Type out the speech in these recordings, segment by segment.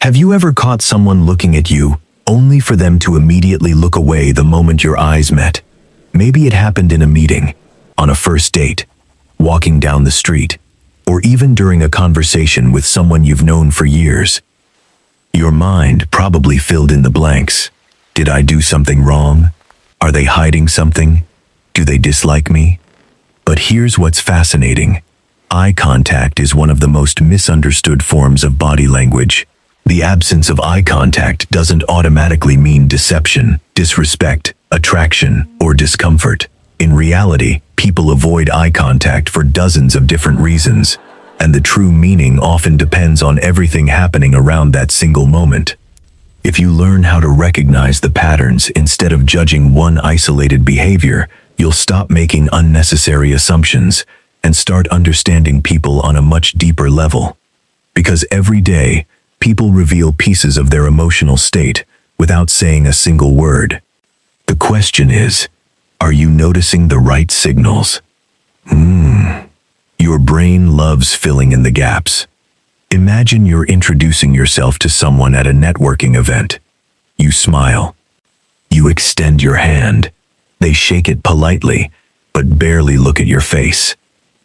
Have you ever caught someone looking at you, only for them to immediately look away the moment your eyes met? Maybe it happened in a meeting, on a first date, walking down the street, or even during a conversation with someone you've known for years. Your mind probably filled in the blanks. Did I do something wrong? Are they hiding something? Do they dislike me? But here's what's fascinating. Eye contact is one of the most misunderstood forms of body language. The absence of eye contact doesn't automatically mean deception, disrespect, attraction, or discomfort. In reality, people avoid eye contact for dozens of different reasons, and the true meaning often depends on everything happening around that single moment. If you learn how to recognize the patterns instead of judging one isolated behavior, you'll stop making unnecessary assumptions and start understanding people on a much deeper level. Because every day, people reveal pieces of their emotional state without saying a single word. The question is, are you noticing the right signals? Your brain loves filling in the gaps. Imagine you're introducing yourself to someone at a networking event. You smile. You extend your hand. They shake it politely, but barely look at your face.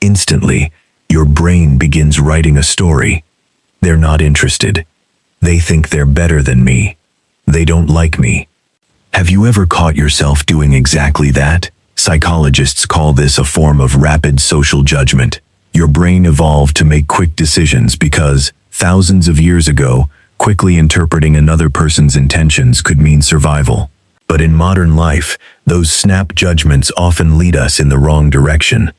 Instantly, your brain begins writing a story. They're not interested. They think they're better than me. They don't like me. Have you ever caught yourself doing exactly that? Psychologists call this a form of rapid social judgment. Your brain evolved to make quick decisions because, thousands of years ago, quickly interpreting another person's intentions could mean survival. But in modern life, those snap judgments often lead us in the wrong direction.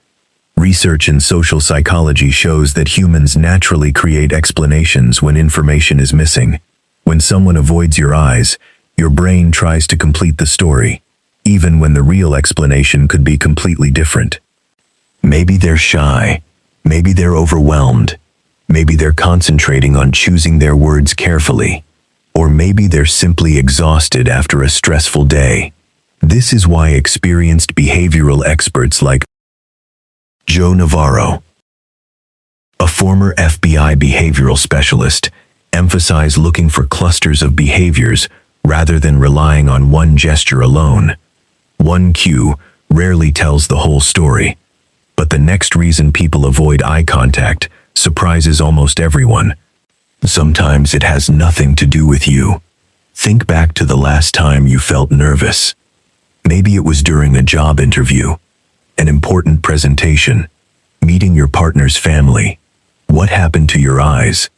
Research in social psychology shows that humans naturally create explanations when information is missing. When someone avoids your eyes, your brain tries to complete the story, even when the real explanation could be completely different. Maybe they're shy. Maybe they're overwhelmed. Maybe they're concentrating on choosing their words carefully. Or maybe they're simply exhausted after a stressful day. This is why experienced behavioral experts like Joe Navarro, a former FBI behavioral specialist, emphasize looking for clusters of behaviors rather than relying on one gesture alone. One cue rarely tells the whole story, but the next reason people avoid eye contact surprises almost everyone. Sometimes it has nothing to do with you. Think back to the last time you felt nervous. Maybe it was during a job interview, an important presentation, meeting your partner's family. What happened to your eyes?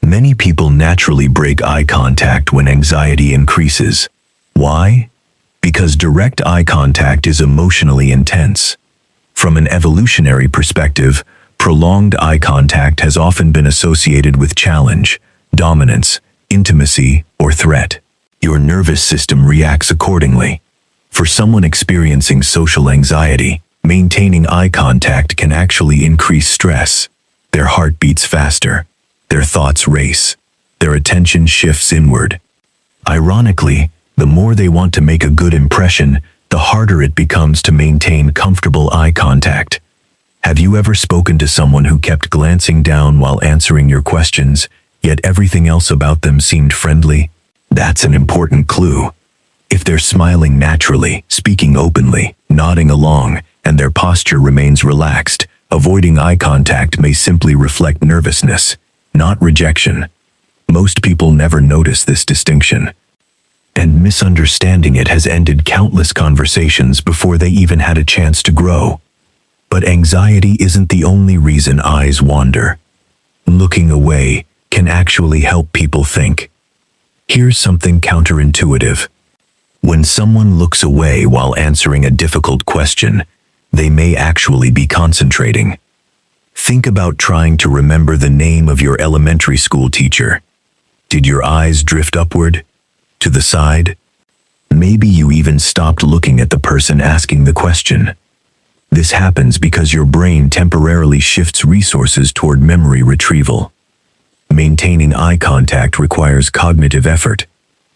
Many people naturally break eye contact when anxiety increases. Why? Because direct eye contact is emotionally intense. From an evolutionary perspective, prolonged eye contact has often been associated with challenge, dominance, intimacy, or threat. Your nervous system reacts accordingly. For someone experiencing social anxiety, maintaining eye contact can actually increase stress. Their heart beats faster. Their thoughts race. Their attention shifts inward. Ironically, the more they want to make a good impression, the harder it becomes to maintain comfortable eye contact. Have you ever spoken to someone who kept glancing down while answering your questions, yet everything else about them seemed friendly? That's an important clue. If they're smiling naturally, speaking openly, nodding along, and their posture remains relaxed, avoiding eye contact may simply reflect nervousness, not rejection. Most people never notice this distinction. And misunderstanding it has ended countless conversations before they even had a chance to grow. But anxiety isn't the only reason eyes wander. Looking away can actually help people think. Here's something counterintuitive. When someone looks away while answering a difficult question, they may actually be concentrating. Think about trying to remember the name of your elementary school teacher. Did your eyes drift upward? To the side? Maybe you even stopped looking at the person asking the question. This happens because your brain temporarily shifts resources toward memory retrieval. Maintaining eye contact requires cognitive effort.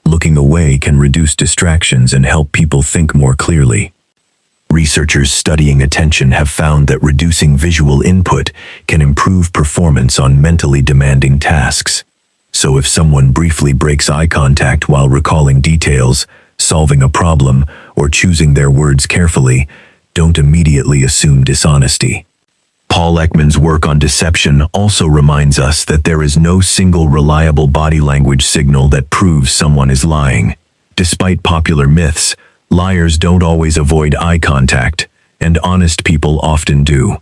Looking away can reduce distractions and help people think more clearly. Researchers studying attention have found that reducing visual input can improve performance on mentally demanding tasks. So if someone briefly breaks eye contact while recalling details, solving a problem, or choosing their words carefully, don't immediately assume dishonesty. Paul Ekman's work on deception also reminds us that there is no single reliable body language signal that proves someone is lying. Despite popular myths, liars don't always avoid eye contact, and honest people often do.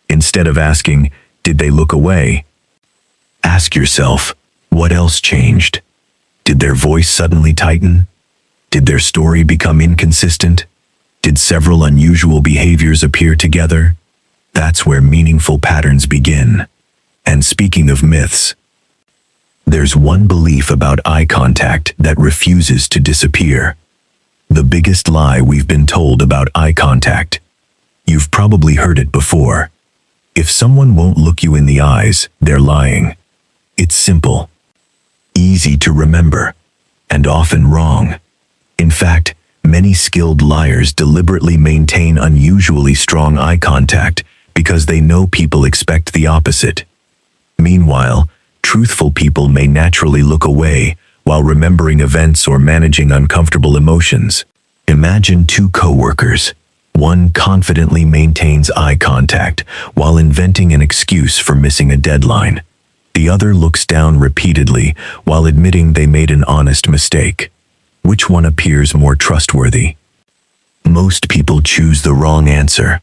Instead of asking, "Did they look away?" ask yourself, what else changed? Did their voice suddenly tighten? Did their story become inconsistent? Did several unusual behaviors appear together? That's where meaningful patterns begin. And speaking of myths, there's one belief about eye contact that refuses to disappear. The biggest lie we've been told about eye contact. You've probably heard it before. If someone won't look you in the eyes, they're lying. It's simple, easy to remember, and often wrong. In fact, many skilled liars deliberately maintain unusually strong eye contact because they know people expect the opposite. Meanwhile, truthful people may naturally look away while remembering events or managing uncomfortable emotions. Imagine two coworkers. One confidently maintains eye contact while inventing an excuse for missing a deadline. The other looks down repeatedly while admitting they made an honest mistake. Which one appears more trustworthy? Most people choose the wrong answer.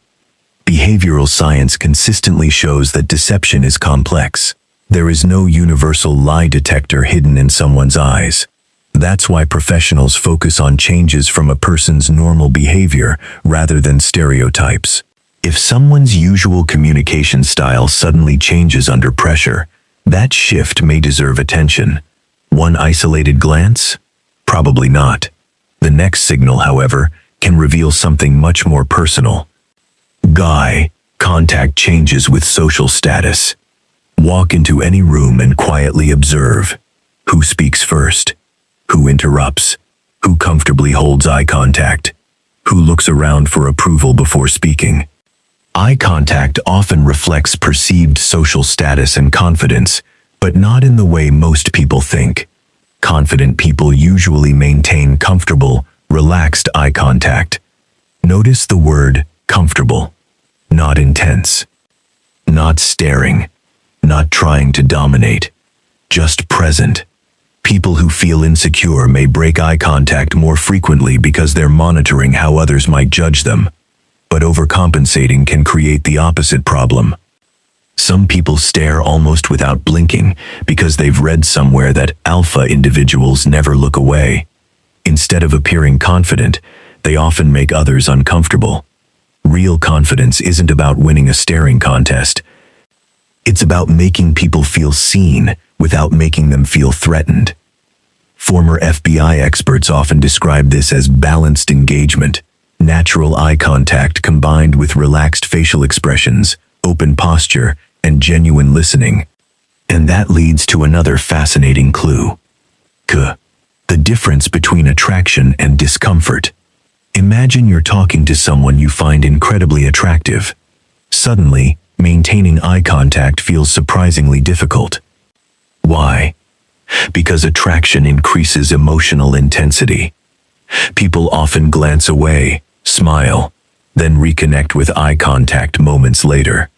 Behavioral science consistently shows that deception is complex. There is no universal lie detector hidden in someone's eyes. That's why professionals focus on changes from a person's normal behavior rather than stereotypes. If someone's usual communication style suddenly changes under pressure, that shift may deserve attention. One isolated glance? Probably not. The next signal, however, can reveal something much more personal. Eye contact changes with social status. Walk into any room and quietly observe. Who speaks first? Who interrupts? Who comfortably holds eye contact? Who looks around for approval before speaking? Eye contact often reflects perceived social status and confidence, but not in the way most people think. Confident people usually maintain comfortable, relaxed eye contact. Notice the word comfortable. Not intense. Not staring. Not trying to dominate. Just present. People who feel insecure may break eye contact more frequently because they're monitoring how others might judge them. But overcompensating can create the opposite problem. Some people stare almost without blinking because they've read somewhere that alpha individuals never look away. Instead of appearing confident, they often make others uncomfortable. Real confidence isn't about winning a staring contest. It's about making people feel seen without making them feel threatened. Former FBI experts often describe this as balanced engagement, natural eye contact combined with relaxed facial expressions, open posture, and genuine listening. And that leads to another fascinating clue. The difference between attraction and discomfort. Imagine you're talking to someone you find incredibly attractive. Suddenly, maintaining eye contact feels surprisingly difficult. Why? Because attraction increases emotional intensity. People often glance away, smile, then reconnect with eye contact moments later.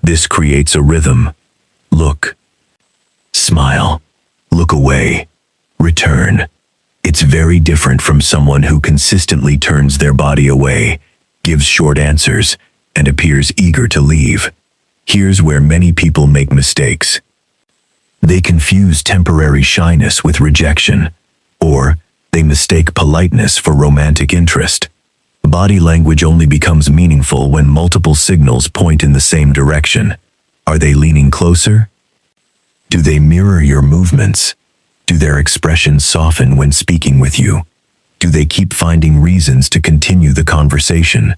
This creates a rhythm. Look. Smile. Look away. Return. It's very different from someone who consistently turns their body away, gives short answers, and appears eager to leave. Here's where many people make mistakes. They confuse temporary shyness with rejection, or they mistake politeness for romantic interest. Body language only becomes meaningful when multiple signals point in the same direction. Are they leaning closer? Do they mirror your movements? Do their expressions soften when speaking with you? Do they keep finding reasons to continue the conversation?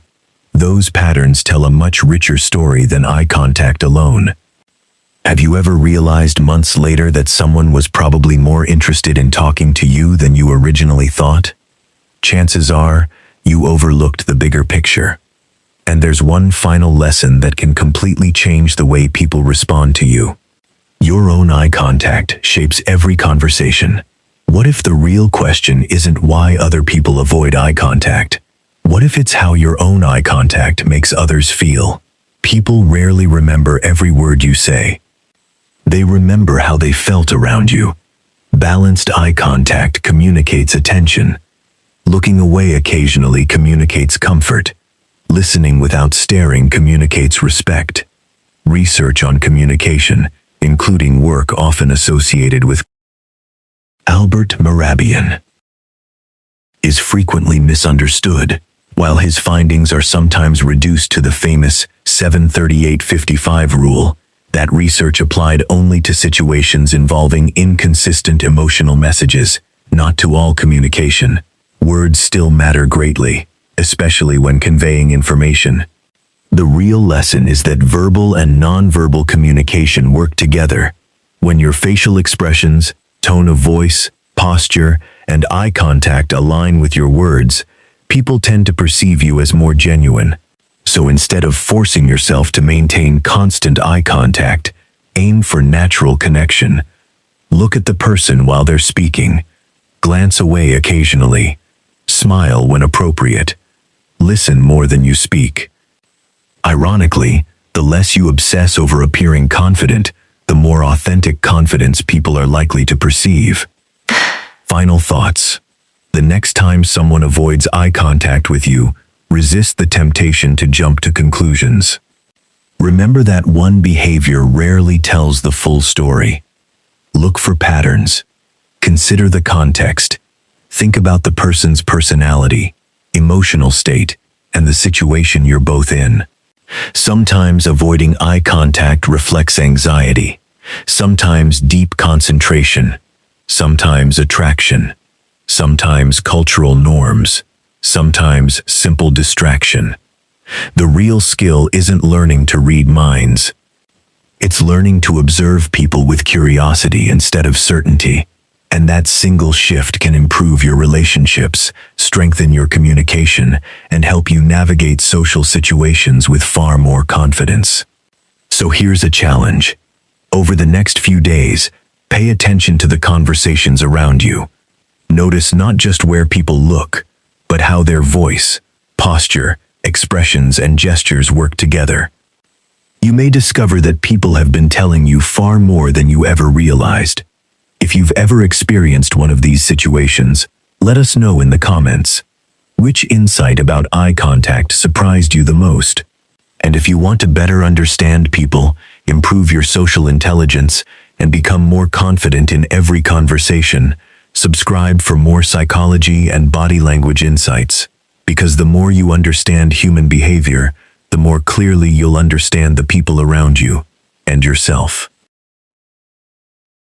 Those patterns tell a much richer story than eye contact alone. Have you ever realized months later that someone was probably more interested in talking to you than you originally thought? Chances are, you overlooked the bigger picture. And there's one final lesson that can completely change the way people respond to you. Your own eye contact shapes every conversation. What if the real question isn't why other people avoid eye contact? What if it's how your own eye contact makes others feel? People rarely remember every word you say. They remember how they felt around you. Balanced eye contact communicates attention. Looking away occasionally communicates comfort. Listening without staring communicates respect. Research on communication, including work often associated with Albert Mehrabian, is frequently misunderstood. While his findings are sometimes reduced to the famous 738-55 rule, that research applied only to situations involving inconsistent emotional messages, not to all communication. Words still matter greatly, especially when conveying information. The real lesson is that verbal and nonverbal communication work together. When your facial expressions, tone of voice, posture, and eye contact align with your words, people tend to perceive you as more genuine. So instead of forcing yourself to maintain constant eye contact, aim for natural connection. Look at the person while they're speaking. Glance away occasionally. Smile when appropriate. Listen more than you speak. Ironically, the less you obsess over appearing confident, the more authentic confidence people are likely to perceive. Final thoughts. The next time someone avoids eye contact with you, resist the temptation to jump to conclusions. Remember that one behavior rarely tells the full story. Look for patterns. Consider the context. Think about the person's personality, emotional state, and the situation you're both in. Sometimes avoiding eye contact reflects anxiety, sometimes deep concentration, sometimes attraction, sometimes cultural norms, sometimes simple distraction. The real skill isn't learning to read minds. It's learning to observe people with curiosity instead of certainty. And that single shift can improve your relationships, strengthen your communication, and help you navigate social situations with far more confidence. So here's a challenge. Over the next few days, pay attention to the conversations around you. Notice not just where people look, but how their voice, posture, expressions, and gestures work together. You may discover that people have been telling you far more than you ever realized. If you've ever experienced one of these situations, let us know in the comments. Which insight about eye contact surprised you the most? And if you want to better understand people, improve your social intelligence, and become more confident in every conversation, subscribe for more psychology and body language insights. Because the more you understand human behavior, the more clearly you'll understand the people around you and yourself.